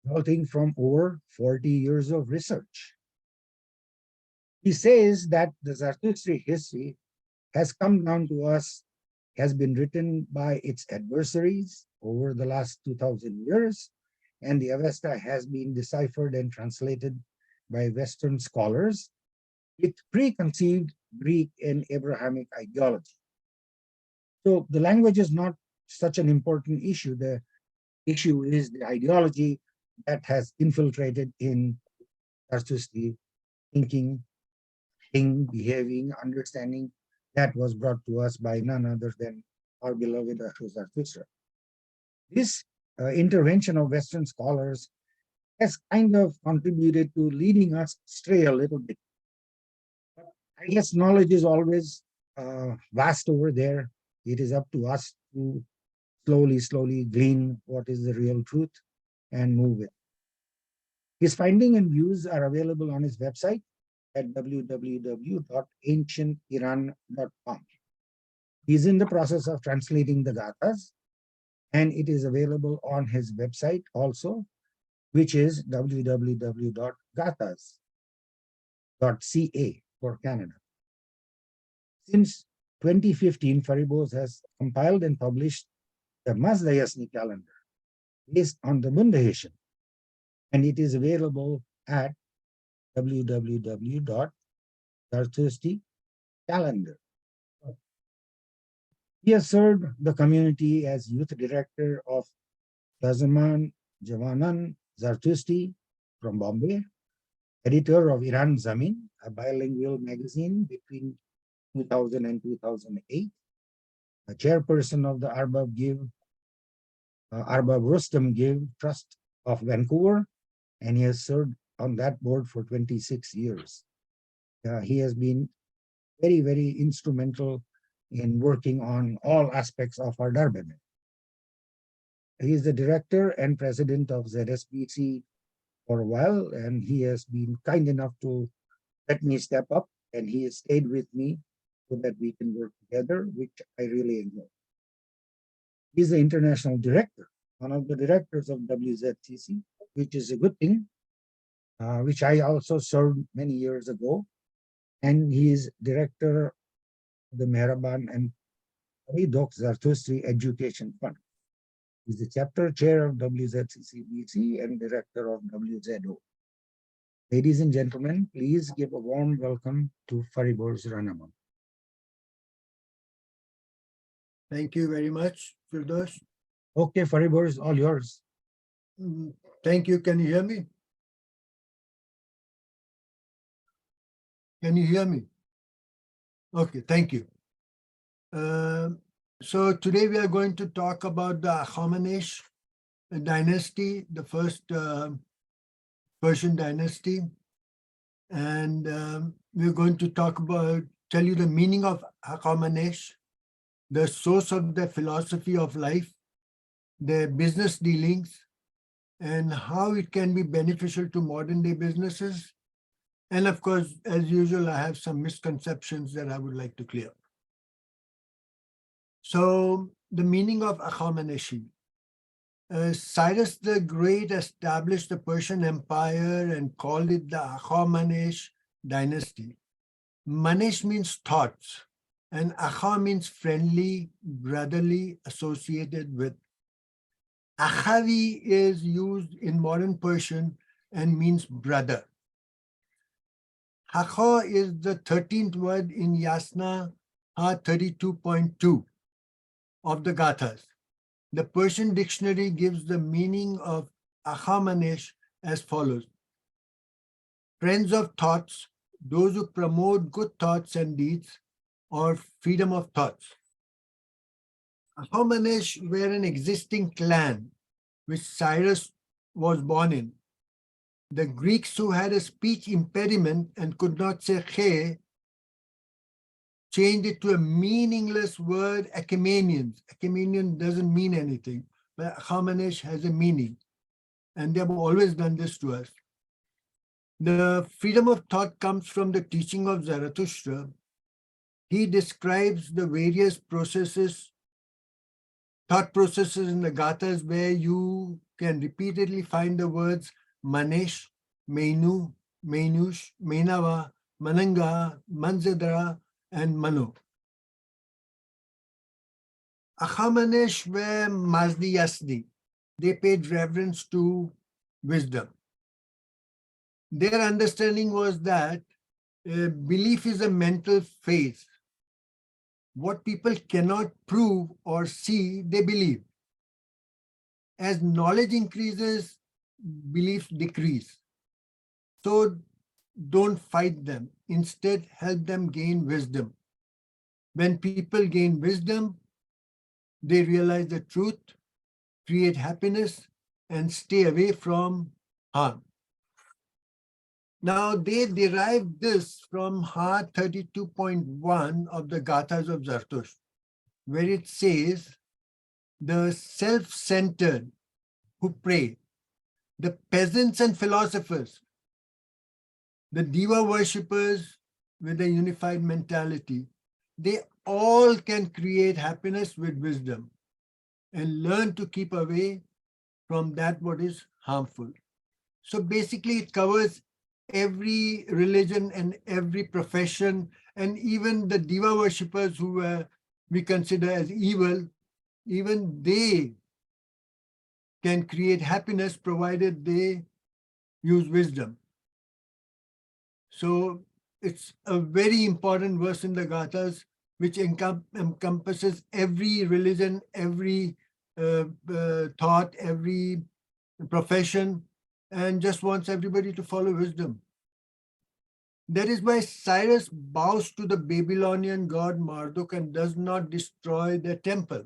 resulting from over 40 years of research. He says that the Zarathustra history has come down to us, has been written by its adversaries over the last 2000 years, and the Avesta has been deciphered and translated by Western scholars with preconceived Greek and Abrahamic ideology. So the language is not such an important issue. The issue is the ideology that has infiltrated in Zarathustra thinking, behaving, understanding that was brought to us by none other than our beloved Zarathustra. This intervention of Western scholars has kind of contributed to leading us astray a little bit. But I guess knowledge is always vast over there. It is up to us to slowly glean what is the real truth and move it. His findings and views are available on his website at www.ancientiran.com. He is in the process of translating the Gathas, and it is available on his website also, which is www.gathas.ca for Canada. Since 2015, Faribos has compiled and published the Mazdayasni calendar based on the Bundahishan, and it is available at www.Zarathustra-calendar. He has served the community as youth director of Tazaman Javanan Zarathustra from Bombay, editor of Iran Zamin, a bilingual magazine between 2000 and 2008, a chairperson of the Arbab Rustam Give Trust of Vancouver, and he has served on that board for 26 years. He has been very instrumental in working on all aspects of our Darbana. He is the director and president of ZSBC for a while, and he has been kind enough to let me step up, and he has stayed with me so that we can work together, which I really enjoy. He's the international director, one of the directors of WZCC, which is a good thing, which I also served many years ago. And he is director of the Mehraban and Haridok Zarathustra Education Fund. He's the chapter chair of WZCC-BC and director of WZO. Ladies and gentlemen, please give a warm welcome to Faribos Ranamon. Thank you very much, Firdaus. Okay, Faribos, all yours. Thank you. Can you hear me? Can you hear me? Okay, thank you. So today we are going to talk about the Achaemenian dynasty, the first Persian dynasty. And we're going to tell you the meaning of Achaemenian, the source of their philosophy of life, their business dealings, and how it can be beneficial to modern day businesses. And of course, as usual, I have some misconceptions that I would like to clear. So the meaning of Achaemenian. Cyrus the Great established the Persian Empire and called it the Achaemenian dynasty. Manesh means thoughts, and Akha means friendly, brotherly, associated with. Akhavi is used in modern Persian and means brother. Hakha is the 13th word in Yasna Ha 32.2 of the Gathas. The Persian dictionary gives the meaning of Achaemenian as follows. Friends of thoughts, those who promote good thoughts and deeds, or freedom of thoughts. Achaemenians were an existing clan which Cyrus was born in. The Greeks who had a speech impediment and could not say che changed it to a meaningless word, Achaemenians. Achaemenian doesn't mean anything, but Achaemenian has a meaning. And they have always done this to us. The freedom of thought comes from the teaching of Zarathustra. He describes the various processes thought processes in the Gathas where you can repeatedly find the words Manesh, Menu, Menush, Menava, Mananga, Manzadara, and Manu. Achaemenian were Mazdi Yasdi. They paid reverence to wisdom. Their understanding was that belief is a mental phase. What people cannot prove or see, they believe. As knowledge increases, beliefs decrease. So don't fight them. Instead, help them gain wisdom. When people gain wisdom, they realize the truth, create happiness, and stay away from harm. Now, they derived this from Heart 32.1 of the Gathas of Zarathustra, where it says, the self-centered who pray, the peasants and philosophers, the diva worshippers with a unified mentality, they all can create happiness with wisdom and learn to keep away from that what is harmful. So basically it covers every religion and every profession, and even the diva worshippers who we consider as evil, even they can create happiness provided they use wisdom. So it's a very important verse in the Gathas, which encompasses every religion, every thought, every profession, and just wants everybody to follow wisdom. That is why Cyrus bows to the Babylonian god Marduk and does not destroy their temple.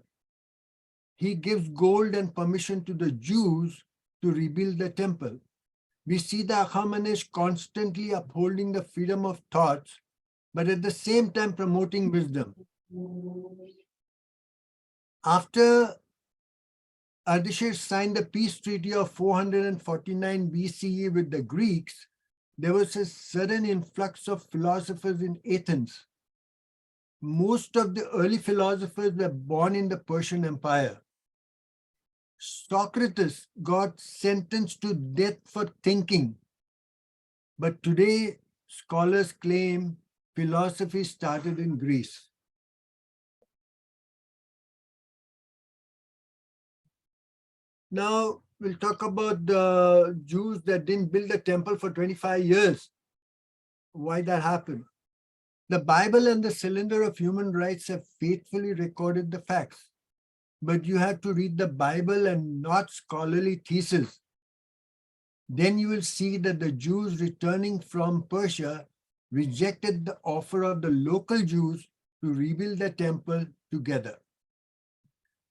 He gives gold and permission to the Jews to rebuild the temple. We see the Achaemenians constantly upholding the freedom of thoughts, but at the same time promoting wisdom. After Ardashir signed the peace treaty of 449 BCE with the Greeks, there was a sudden influx of philosophers in Athens. Most of the early philosophers were born in the Persian Empire. Socrates got sentenced to death for thinking, but today scholars claim philosophy started in Greece. Now we'll talk about the Jews that didn't build the temple for 25 years. Why that happened? The Bible and the cylinder of human rights have faithfully recorded the facts. But you have to read the Bible and not scholarly thesis. Then you will see that the Jews returning from Persia rejected the offer of the local Jews to rebuild the temple together.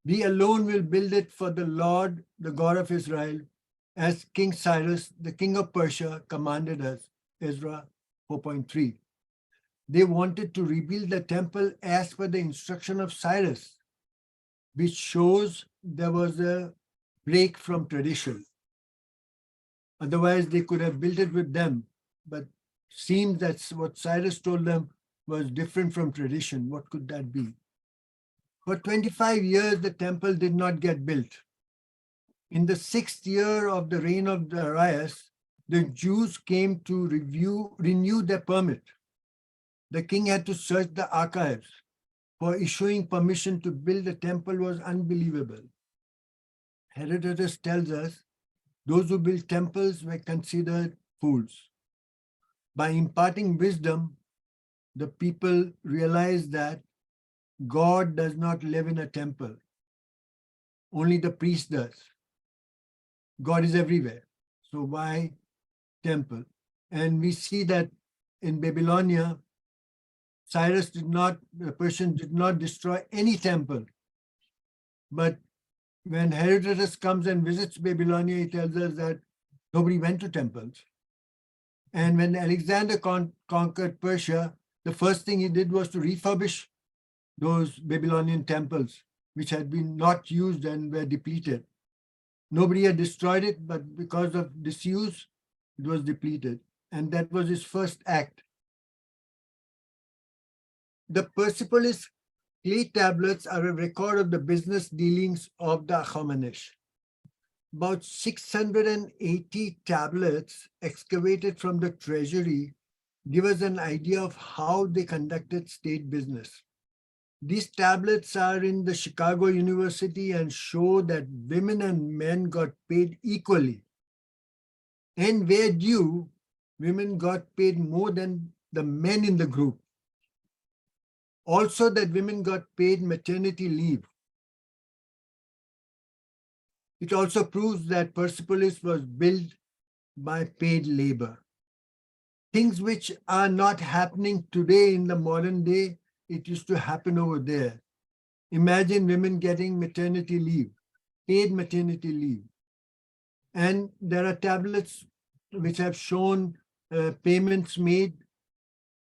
We alone will build it for the Lord, the God of Israel, as King Cyrus, the king of Persia, commanded us, Ezra 4.3. They wanted to rebuild the temple as per the instruction of Cyrus, which shows there was a break from tradition. Otherwise, they could have built it with them, but seems that what Cyrus told them was different from tradition. What could that be? For 25 years, the temple did not get built. In the 6th year of the reign of Darius, the Jews came to renew their permit. The king had to search the archives, for issuing permission to build the temple was unbelievable. Herodotus tells us those who built temples were considered fools. By imparting wisdom, the people realized that God does not live in a temple. Only the priest does. God is everywhere. So why temple? And we see that in Babylonia, the Persian did not destroy any temple. But when Herodotus comes and visits Babylonia, he tells us that nobody went to temples. And when Alexander conquered Persia, the first thing he did was to refurbish those Babylonian temples, which had been not used and were depleted. Nobody had destroyed it, but because of disuse, it was depleted. And that was his first act. The Persepolis Clay tablets are a record of the business dealings of the Achaemenians. About 680 tablets excavated from the treasury give us an idea of how they conducted state business. These tablets are in the Chicago University and show that women and men got paid equally. And where due, women got paid more than the men in the group. Also, that women got paid maternity leave. It also proves that Persepolis was built by paid labor. Things which are not happening today in the modern day, it used to happen over there. Imagine women getting maternity leave, paid maternity leave. And there are tablets which have shown payments made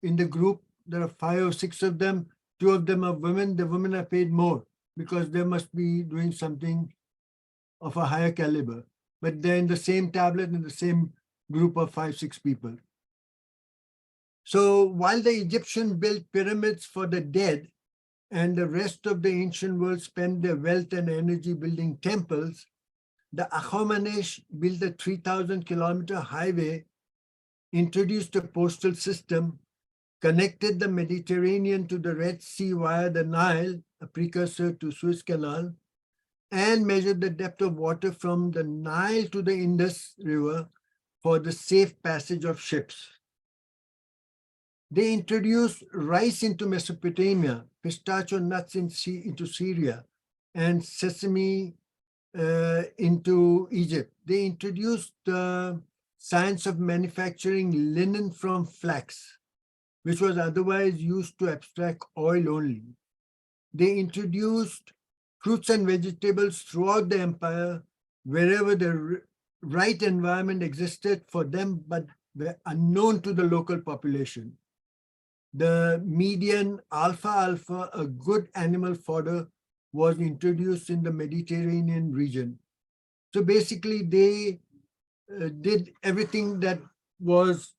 in the group. There are 5 or 6 of them. 2 of them are women. The women are paid more because they must be doing something of a higher caliber. But they're in the same tablet in the same group of 5, 6 people. So while the Egyptians built pyramids for the dead and the rest of the ancient world spent their wealth and energy building temples, the Achaemenians built a 3,000-kilometer highway, introduced a postal system, connected the Mediterranean to the Red Sea via the Nile, a precursor to Suez Canal, and measured the depth of water from the Nile to the Indus River for the safe passage of ships. They introduced rice into Mesopotamia, pistachio nuts into Syria, and sesame into Egypt. They introduced the science of manufacturing linen from flax, which was otherwise used to extract oil only. They introduced fruits and vegetables throughout the empire, wherever the right environment existed for them, but were unknown to the local population. The median alfalfa, a good animal fodder, was introduced in the Mediterranean region. So basically, they did everything that was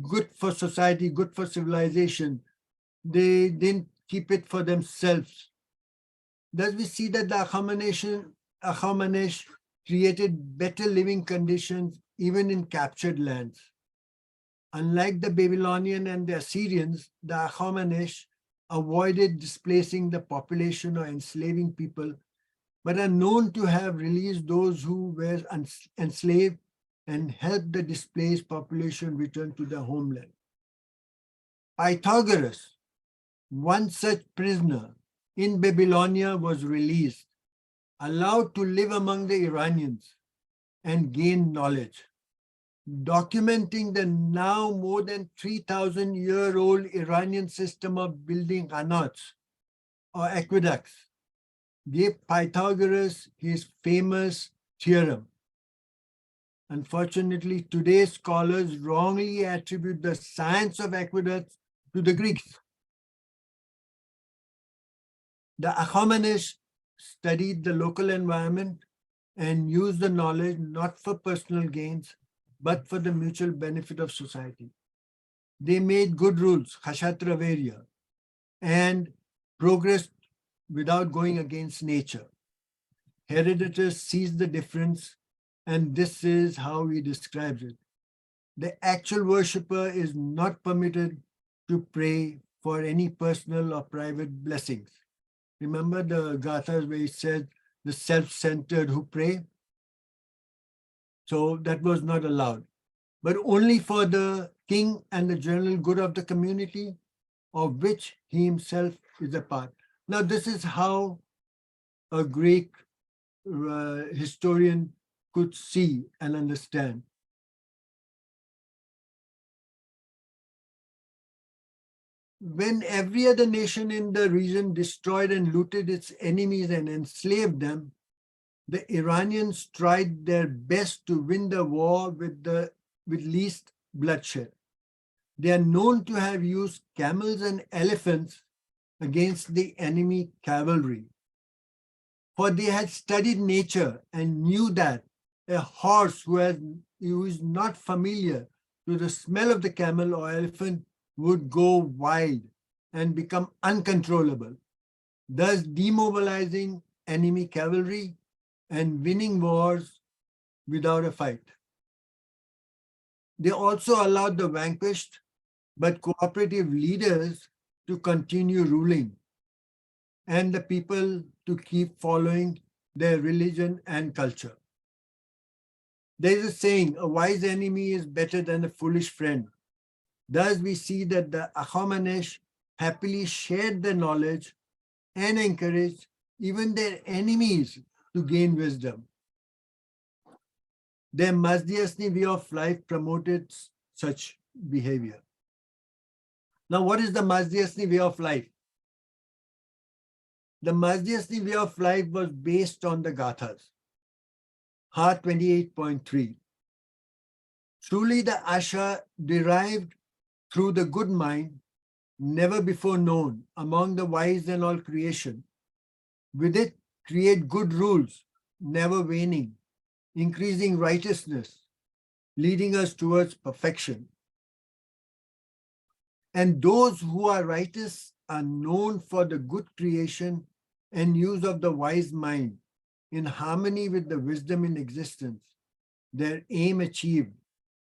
good for society, good for civilization. They didn't keep it for themselves. Thus, we see that the Achaemenians created better living conditions even in captured lands. Unlike the Babylonian and the Assyrians, the Achaemenians avoided displacing the population or enslaving people, but are known to have released those who were enslaved and helped the displaced population return to their homeland. Pythagoras, one such prisoner in Babylonia, was released, allowed to live among the Iranians and gain knowledge, documenting the now more than 3,000-year-old Iranian system of building qanats or aqueducts, gave Pythagoras his famous theorem. Unfortunately, today's scholars wrongly attribute the science of aqueducts to the Greeks. The Achaemenians studied the local environment and used the knowledge not for personal gains, but for the mutual benefit of society. They made good rules, Khashatra Varya, and progressed without going against nature. Herodotus sees the difference, and this is how he describes it. The actual worshipper is not permitted to pray for any personal or private blessings. Remember the Gathas where he said the self-centered who pray? So that was not allowed, but only for the king and the general good of the community, of which he himself is a part. Now, this is how a Greek historian could see and understand. When every other nation in the region destroyed and looted its enemies and enslaved them, the Iranians tried their best to win the war with least bloodshed. They are known to have used camels and elephants against the enemy cavalry. For they had studied nature and knew that a horse who is not familiar to the smell of the camel or elephant would go wild and become uncontrollable. thus demobilizing enemy cavalry and winning wars without a fight. They also allowed the vanquished but cooperative leaders to continue ruling and the people to keep following their religion and culture. There is a saying, a wise enemy is better than a foolish friend. Thus, we see that the Achaemenians happily shared their knowledge and encouraged even their enemies to gain wisdom. Their Mazdiasni way of life promoted such behavior. Now, what is the Mazdiasni way of life? The Mazdiasni way of life was based on the Gathas. Heart 28.3. Truly, the Asha derived through the good mind, never before known among the wise and all creation. With it, create good rules, never waning, increasing righteousness, leading us towards perfection. And those who are righteous are known for the good creation and use of the wise mind in harmony with the wisdom in existence, their aim achieved,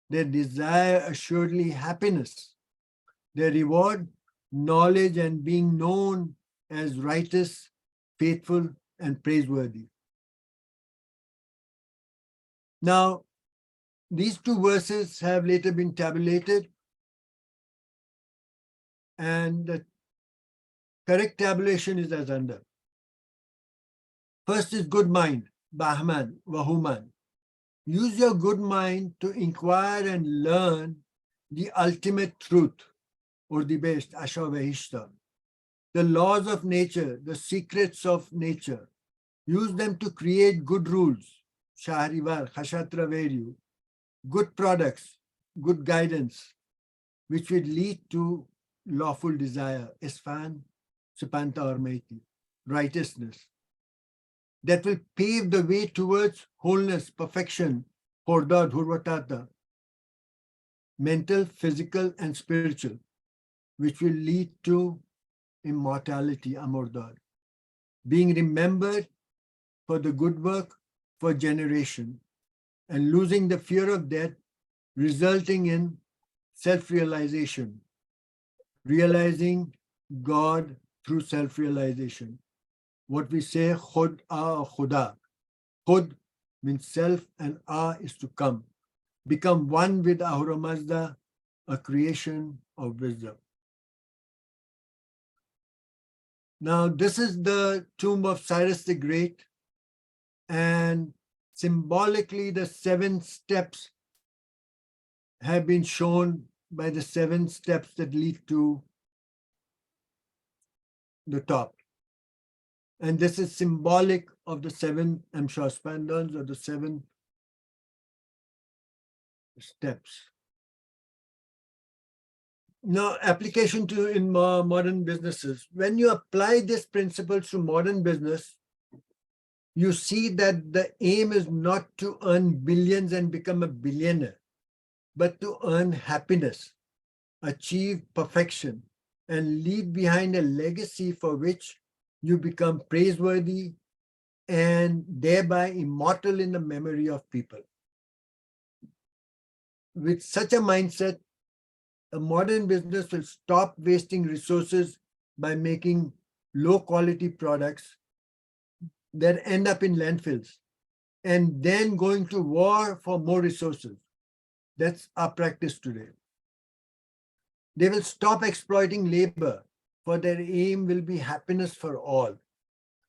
their desire assuredly happiness, their reward knowledge and being known as righteous, faithful, and praiseworthy. Now, these two verses have later been tabulated, and the correct tabulation is as under. First is good mind, Bahman, Wahuman. Use your good mind to inquire and learn the ultimate truth, or the best, Asha Vahishta, the laws of nature, the secrets of nature. Use them to create good rules, Shahrivar, Khashatra Veryu, good products, good guidance, which will lead to lawful desire, Isfan, Supanta Ormaiti, righteousness, that will pave the way towards wholeness, perfection, Hordad, Hurvatata, mental, physical, and spiritual, which will lead to immortality, Amordad, being remembered for the good work for generation, and losing the fear of death, resulting in self-realization, realizing God through self-realization. What we say, Khud a Khuda. Khud means self and A is to come. Become one with Ahura Mazda, a creation of wisdom. Now, this is the tomb of Cyrus the Great, and symbolically the 7 steps have been shown by the 7 steps that lead to the top. And this is symbolic of the 7 Amshaspandans, or the 7 steps. Now, application to in modern businesses. When you apply these principles to modern business, you see that the aim is not to earn billions and become a billionaire, but to earn happiness, achieve perfection, and leave behind a legacy for which you become praiseworthy and thereby immortal in the memory of people. With such a mindset, a modern business will stop wasting resources by making low-quality products that end up in landfills and then going to war for more resources. That's our practice today. They will stop exploiting labor, for their aim will be happiness for all.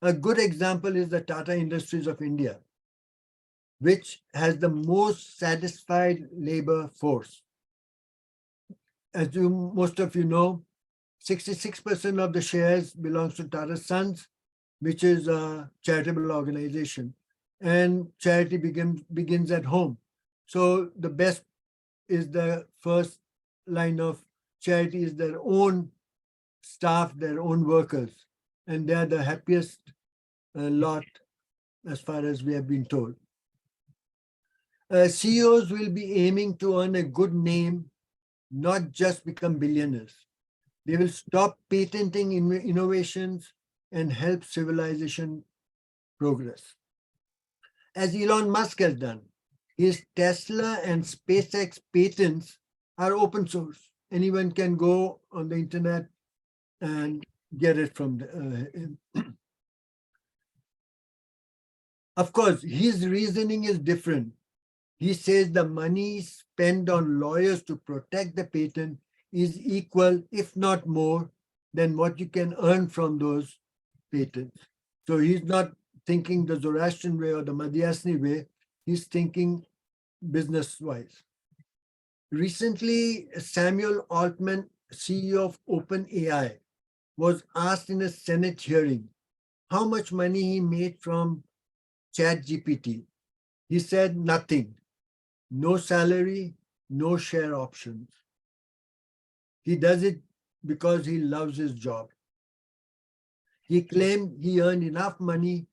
A good example is the Tata Industries of India, which has the most satisfied labor force. As most of you know, 66% of the shares belongs to Tata Sons, which is a charitable organization, and charity begins at home. So the best is the first line of charity is their own staff, their own workers, and they are the happiest lot as far as we have been told. CEOs will be aiming to earn a good name, not just become billionaires. They will stop patenting innovations and help civilization progress. As Elon Musk has done, his Tesla and SpaceX patents are open source. Anyone can go on the internet and get it from Of course, his reasoning is different. He says the money spent on lawyers to protect the patent is equal, if not more, than what you can earn from those patents. So he's not thinking the Zoroastrian way or the Madhyasni way. He's thinking business-wise. Recently, Samuel Altman, CEO of OpenAI, was asked in a Senate hearing how much money he made from ChatGPT. He said nothing, no salary, no share options. He does it because he loves his job. He claimed he earned enough money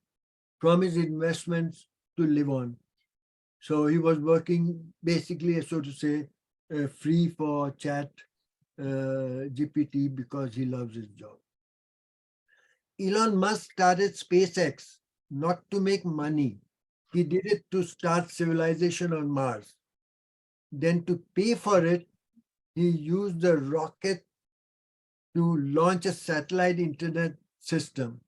from his investments to live on. So he was working basically, so to say, free for chat GPT because he loves his job. Elon Musk started SpaceX not to make money. He did it to start civilization on Mars. Then to pay for it, he used the rocket to launch a satellite internet system.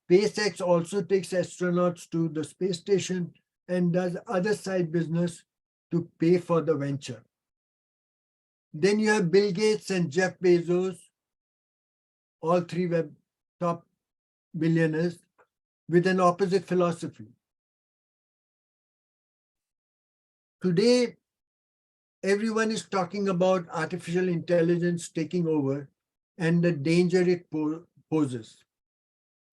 SpaceX also takes astronauts to the space station and does other side business to pay for the venture. Then you have Bill Gates and Jeff Bezos, all three were top billionaires with an opposite philosophy. Today, everyone is talking about artificial intelligence taking over and the danger it poses.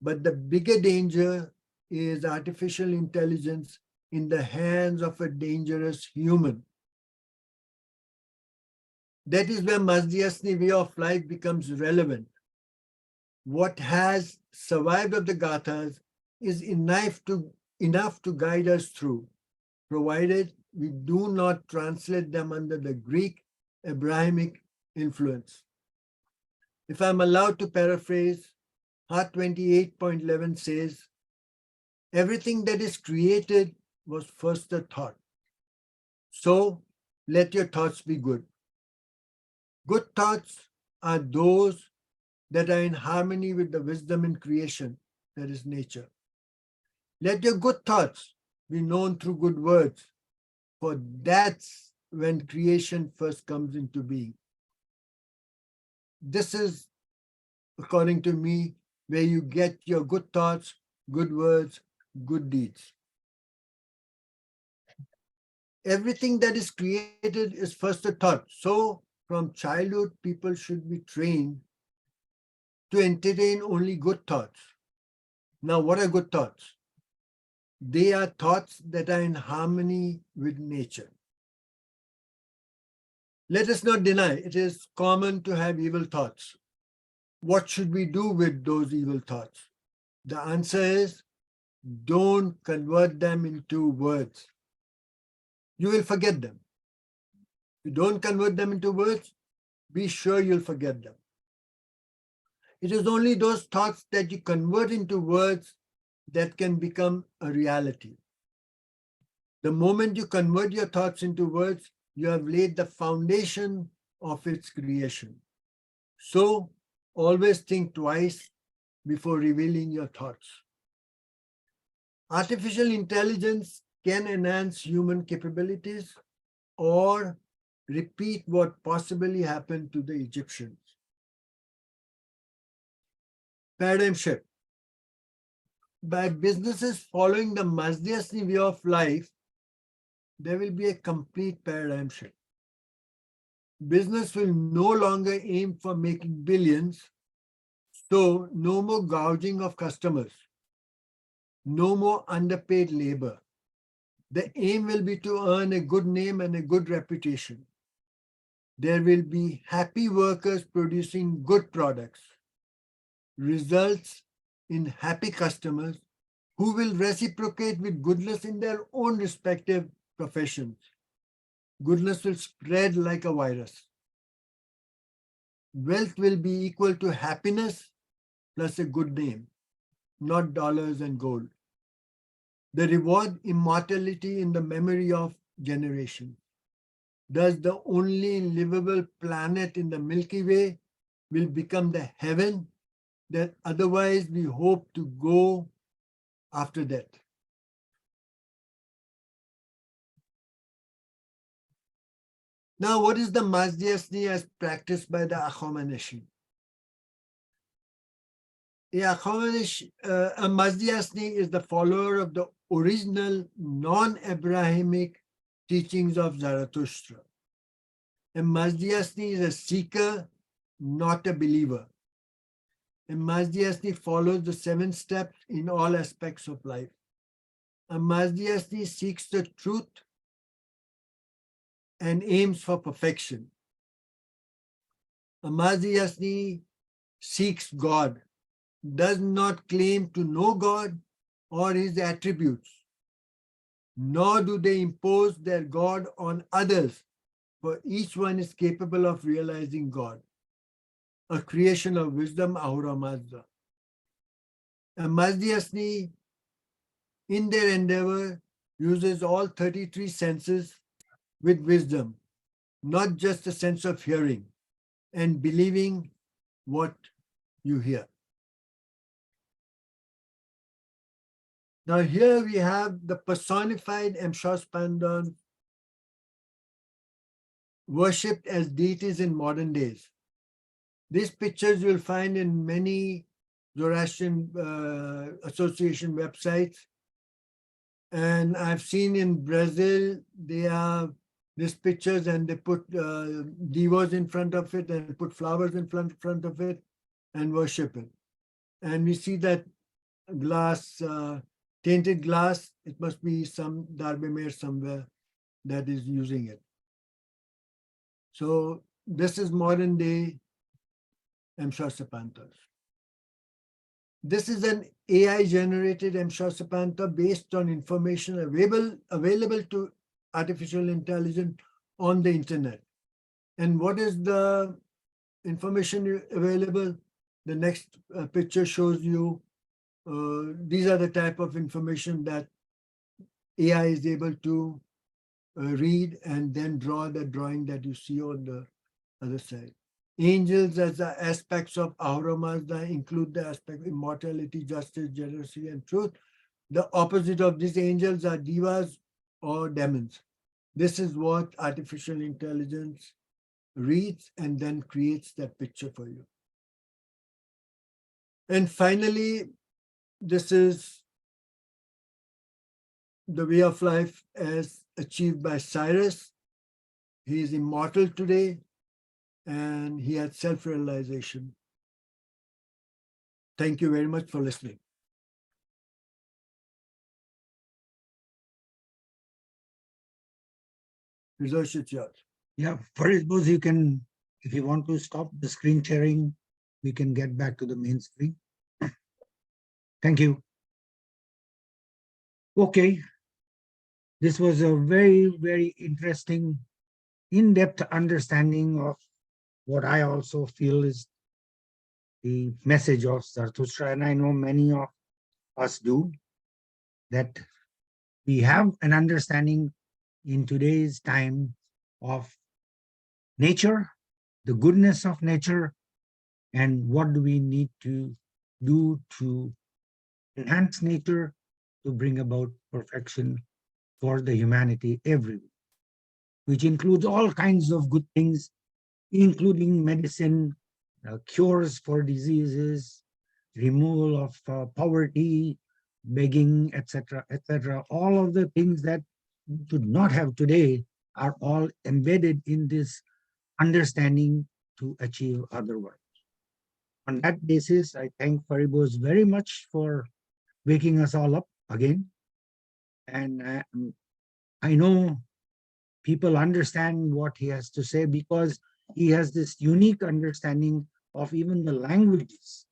But the bigger danger is artificial intelligence in the hands of a dangerous human. That is where Mazdiasni way of life becomes relevant. What has survived of the Gathas is enough to guide us through, provided we do not translate them under the Greek Abrahamic influence. If I'm allowed to paraphrase, Heart 28.11 says, everything that is created was first a thought. So let your thoughts be good. Good thoughts are those that are in harmony with the wisdom in creation, that is nature. Let your good thoughts be known through good words, for that's when creation first comes into being. This is, according to me, where you get your good thoughts, good words, good deeds. Everything that is created is first a thought. So from childhood, people should be trained to entertain only good thoughts. Now, what are good thoughts? They are thoughts that are in harmony with nature. Let us not deny it is common to have evil thoughts. What should we do with those evil thoughts? The answer is don't convert them into words. You will forget them. If you don't convert them into words, be sure you'll forget them. It is only those thoughts that you convert into words that can become a reality. The moment you convert your thoughts into words, you have laid the foundation of its creation. So always think twice before revealing your thoughts. Artificial intelligence can enhance human capabilities or repeat what possibly happened to the Egyptians. Paradigm shift. By businesses following the Mazdiasni way of life, there will be a complete paradigm shift. Business will no longer aim for making billions, so no more gouging of customers, no more underpaid labor. The aim will be to earn a good name and a good reputation. There will be happy workers producing good products, results in happy customers who will reciprocate with goodness in their own respective professions. Goodness will spread like a virus. Wealth will be equal to happiness plus a good name, not dollars and gold. The reward immortality in the memory of generations. Thus, the only livable planet in the Milky Way will become the heaven that otherwise we hope to go after death. Now, what is the Mazdiasni as practiced by the Achaemenian? A Mazdiasni is the follower of the original non-Abrahamic teachings of Zarathustra. A Mazdiasni is a seeker, not a believer. A Mazdiasni follows the 7 steps in all aspects of life. A Mazdiasni seeks the truth and aims for perfection. A Mazdiasni seeks God, does not claim to know God or his attributes, nor do they impose their God on others, for each one is capable of realizing God, a creation of wisdom, Ahura Mazda. A Mazdiasni, in their endeavor, uses all 33 senses with wisdom, not just the sense of hearing and believing what you hear. Now here we have the personified Emshospandan worshipped as deities in modern days. These pictures you'll find in many Zoroastrian association websites. And I've seen in Brazil, they have these pictures and they put divas in front of it and put flowers in front of it and worship it. And we see that glass, tainted glass, it must be some Darbe somewhere that is using it. So this is modern day Emshospantas. This is an AI generated Emshosapanta based on information available to artificial intelligence on the internet. And what is the information available? The next picture shows you these are the type of information that AI is able to read and then draw the drawing that you see on the other side. Angels as the aspects of Ahura Mazda include the aspect of immortality, justice, generosity, and truth. The opposite of these angels are divas or demons. This is what artificial intelligence reads and then creates that picture for you. And finally, this is the way of life as achieved by Cyrus. He is immortal today and he had self-realization. Thank you very much for listening. Research it's yours. Yeah, for those you can, if you want to stop the screen sharing, we can get back to the main screen. Thank you. Okay. This was a very, very interesting, in-depth understanding of what I also feel is the message of Zarathustra, and I know many of us do, that we have an understanding in today's time of nature, the goodness of nature, and what do we need to do to enhance nature to bring about perfection for the humanity everywhere, which includes all kinds of good things, including medicine, cures for diseases, removal of poverty, begging, etc., etc. All of the things that we do not have today are all embedded in this understanding to achieve otherwise. On that basis, I thank Faribos very much for waking us all up again. And I know people understand what he has to say because he has this unique understanding of even the languages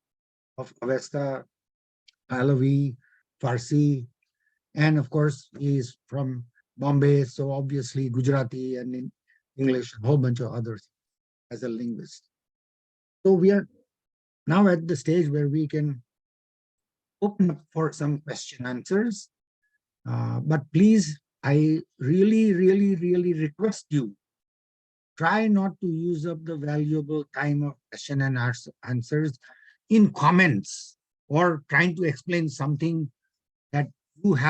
of Avesta, Alavi, Farsi, and of course, he is from Bombay, so obviously Gujarati and in English, a whole bunch of other things as a linguist. So we are now at the stage where we can open up for some question answers. But please, I really request you, try not to use up the valuable time of question and answers in comments or trying to explain something that you have